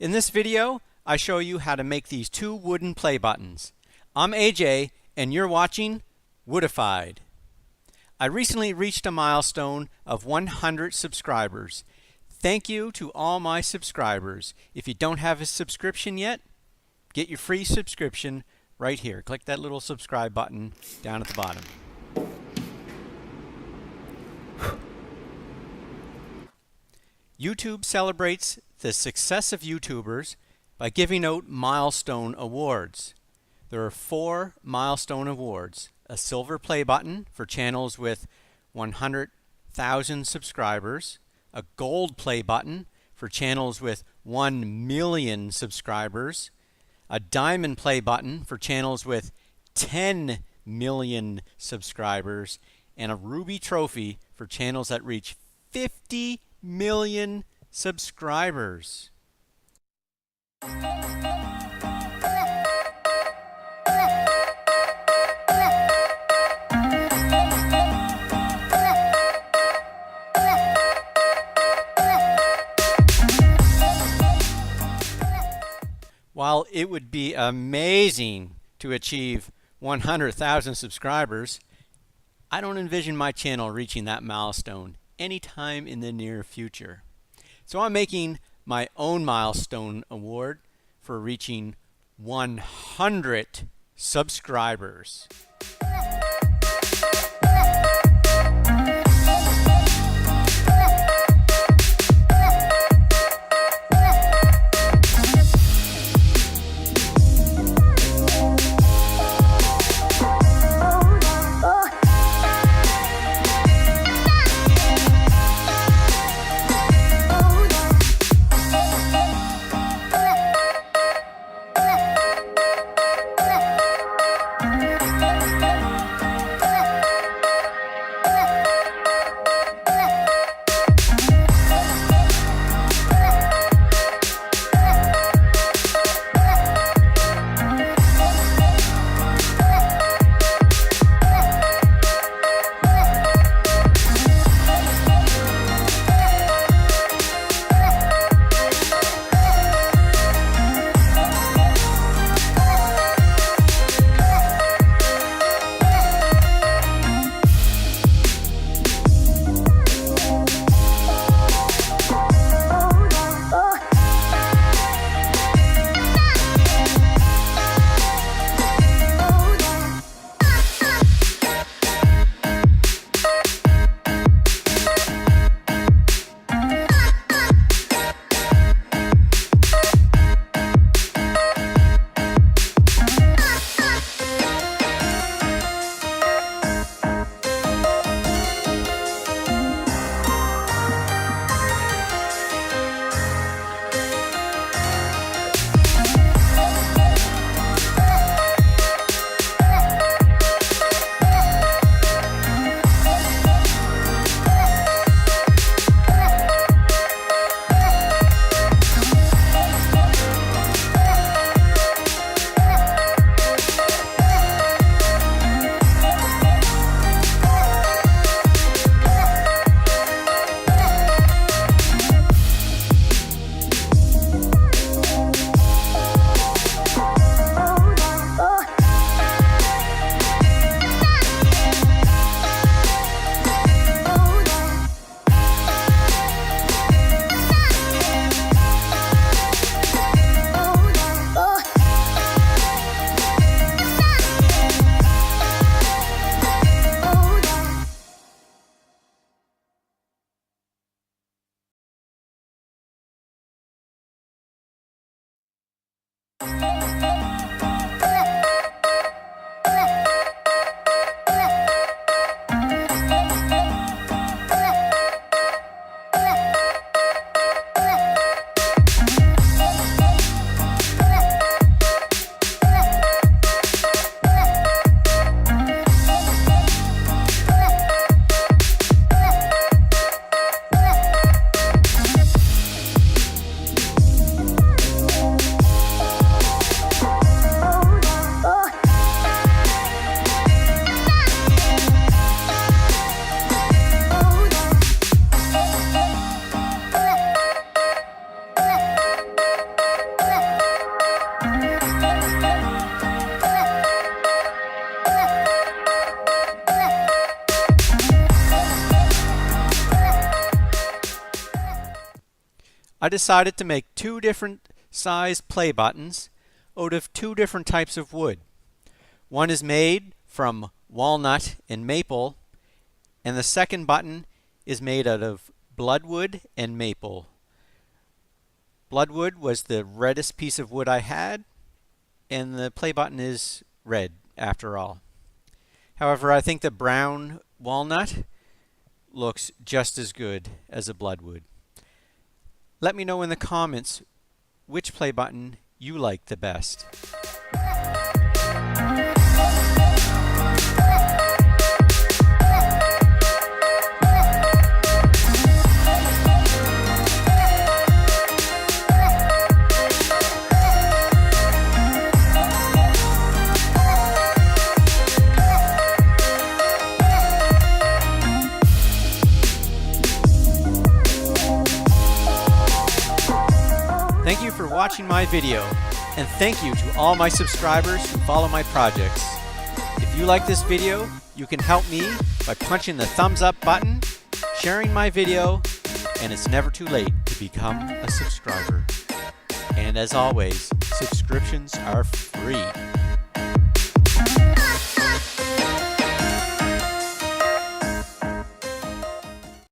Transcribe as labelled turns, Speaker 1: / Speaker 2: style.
Speaker 1: In this video, I show you how to make these two wooden play buttons. I'm AJ, and you're watching Woodified. I recently reached a milestone of 100 subscribers. Thank you to all my subscribers. If you don't have a subscription yet, get your free subscription right here. Click that little subscribe button down at the bottom. YouTube celebrates the success of YouTubers by giving out Milestone awards. There are 4 Milestone awards: a silver play button for channels with 100,000 subscribers, a gold play button for channels with 1 million subscribers, a diamond play button for channels with 10 million subscribers, and a ruby trophy for channels that reach 50 million subscribers. While it would be amazing to achieve 100,000 subscribers, I don't envision my channel reaching that milestone anytime in the near future. So I'm making my own milestone award for reaching 100 subscribers. I decided to make two different size play buttons out of two different types of wood. One is made from walnut and maple, and the second button is made out of bloodwood and maple. Bloodwood was the reddest piece of wood I had, and the play button is red after all. However, I think the brown walnut looks just as good as a bloodwood. Let me know in the comments which play button you like the best. Thank you for watching my video, and thank you to all my subscribers who follow my projects. If you like this video, you can help me by punching the thumbs up button, sharing my video, and it's never too late to become a subscriber. And as always, subscriptions are free.